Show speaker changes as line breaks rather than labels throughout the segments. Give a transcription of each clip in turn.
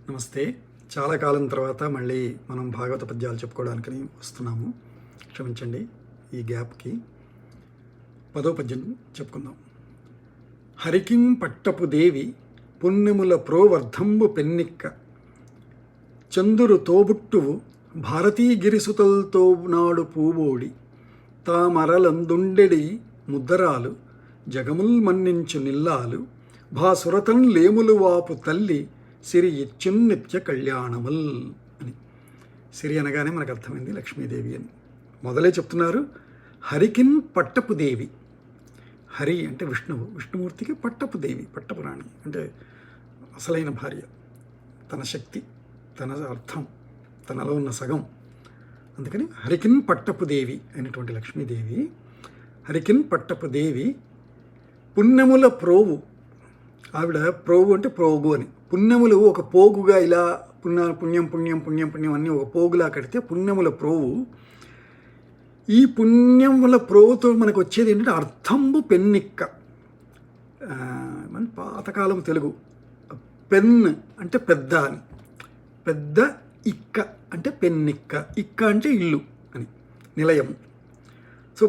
నమస్తే. చాలా కాలం తర్వాత మళ్ళీ మనం భాగవత పద్యాలు చెప్పుకోవడానికి వస్తున్నాము. క్షమించండి ఈ గ్యాప్కి. 10వ పద్యం చెప్పుకుందాం. హరికిం పట్టపు దేవి పుణ్యముల ప్రోవర్ధంబు పెన్నిక్క చందురు తోబుట్టువు భారతీగిరిసుతల్తో నాడు పూబోడి తామరలందుండెడి ముద్దరాలు జగముల్ మన్నించు నిల్లాలు భాసురతన్ లేములు వాపు తల్లి సిరి ఇచ్చున్నిత్య కళ్యాణముల్ అని. సిరి అనగానే మనకు అర్థమైంది లక్ష్మీదేవి అని. మొదలే చెప్తున్నారు, హరికిన్ పట్టపు దేవి. హరి అంటే విష్ణువు, విష్ణుమూర్తికి పట్టపు దేవి, పట్టపు రాణి అంటే అసలైన భార్య. తన శక్తి, తన అర్థం, తనలో ఉన్న సగం. అందుకని హరికిన్ పట్టపు దేవి అయినటువంటి లక్ష్మీదేవి. హరికిన్ పట్టపు దేవి పుణ్యముల ప్రోవు. ఆవిడ ప్రోగు అంటే ప్రోగు అని. పుణ్యములు ఒక పోగుగా ఇలా పుణ్యం పుణ్యం పుణ్యం పుణ్యం అన్నీ ఒక పోగులా కడితే పుణ్యముల ప్రోవు. ఈ పుణ్యముల ప్రోవుతో మనకు వచ్చేది ఏంటంటే అర్థంబు పెన్నిక్క. మన పాతకాలం తెలుగు. పెన్ అంటే పెద్ద అని, పెద్ద ఇక్క అంటే పెన్నిక్క. ఇక్క అంటే ఇల్లు అని, నిలయం. సో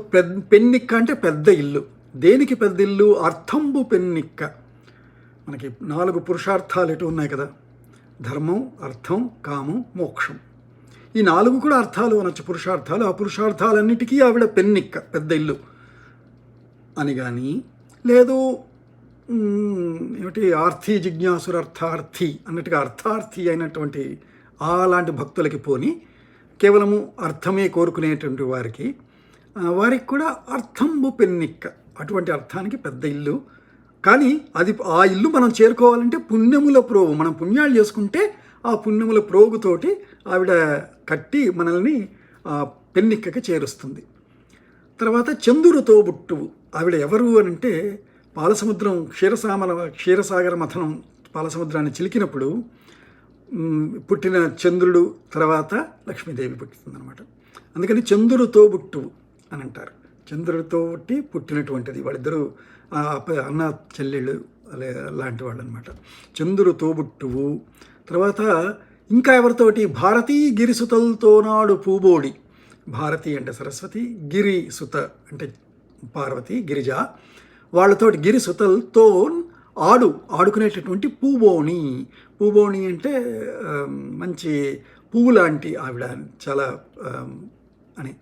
పెన్నిక్క అంటే పెద్ద ఇల్లు. దేనికి పెద్ద ఇల్లు? అర్థంబు పెన్నిక్క. మనకి 4 పురుషార్థాలు ఎటు ఉన్నాయి కదా, ధర్మం, అర్థం, కామం, మోక్షం. ఈ 4 కూడా అర్థాలు అనొచ్చు, పురుషార్థాలు. ఆ పురుషార్థాలన్నిటికీ ఆవిడ పెన్నిక్క, పెద్ద ఇల్లు అని. కానీ లేదు ఏమిటి ఆర్థి జిజ్ఞాసురర్థార్థి అన్నట్టుగా అర్థార్థి అయినటువంటి అలాంటి భక్తులకి పోని కేవలము అర్థమే కోరుకునేటువంటి వారికి కూడా అర్థంబు పెన్నిక్క. అటువంటి అర్థానికి పెద్ద ఇల్లు. కానీ అది ఆ ఇల్లు మనం చేరుకోవాలంటే పుణ్యముల ప్రోగు. మనం పుణ్యాలు చేసుకుంటే ఆ పుణ్యముల ప్రోగుతోటి ఆవిడ కట్టి మనల్ని ఆ పెన్నిక్కకి చేరుస్తుంది. తర్వాత చందురు తోబుట్టువు. ఆవిడ ఎవరు అని అంటే పాలసముద్రం క్షీరసాగర మథనం పాలసముద్రాన్ని చిలికినప్పుడు పుట్టిన చంద్రుడు తర్వాత లక్ష్మీదేవి పుట్టిందనమాట. అందుకని చంద్రుడు తోబుట్టువు అని అంటారు. చంద్రుడితో పుట్టినటువంటిది. వాళ్ళిద్దరూ అన్న చెల్లెళ్ళు లాంటి వాళ్ళు అనమాట. చంద్రుడు తోబుట్టువు. తర్వాత ఇంకా ఎవరితోటి? భారతీ గిరిసుతలతో నాడు పూబోడి. భారతి అంటే సరస్వతి, గిరి సుత అంటే పార్వతి, గిరిజ. వాళ్ళతోటి గిరిసుతలతో ఆడుకునేటటువంటి పూబోణి. పూబోణి అంటే మంచి పువ్వు లాంటి ఆవిడ, చాలా అని,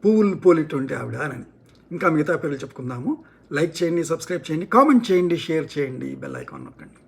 పువ్వులు పోలేటువంటి ఆవిడ అని. ఇంకా మిగతా పేర్లు చెప్పుకుందాము. లైక్ చేయండి, సబ్స్క్రైబ్ చేయండి, కామెంట్ చేయండి, షేర్ చేయండి, బెల్ ఐకాన్ నొక్కండి.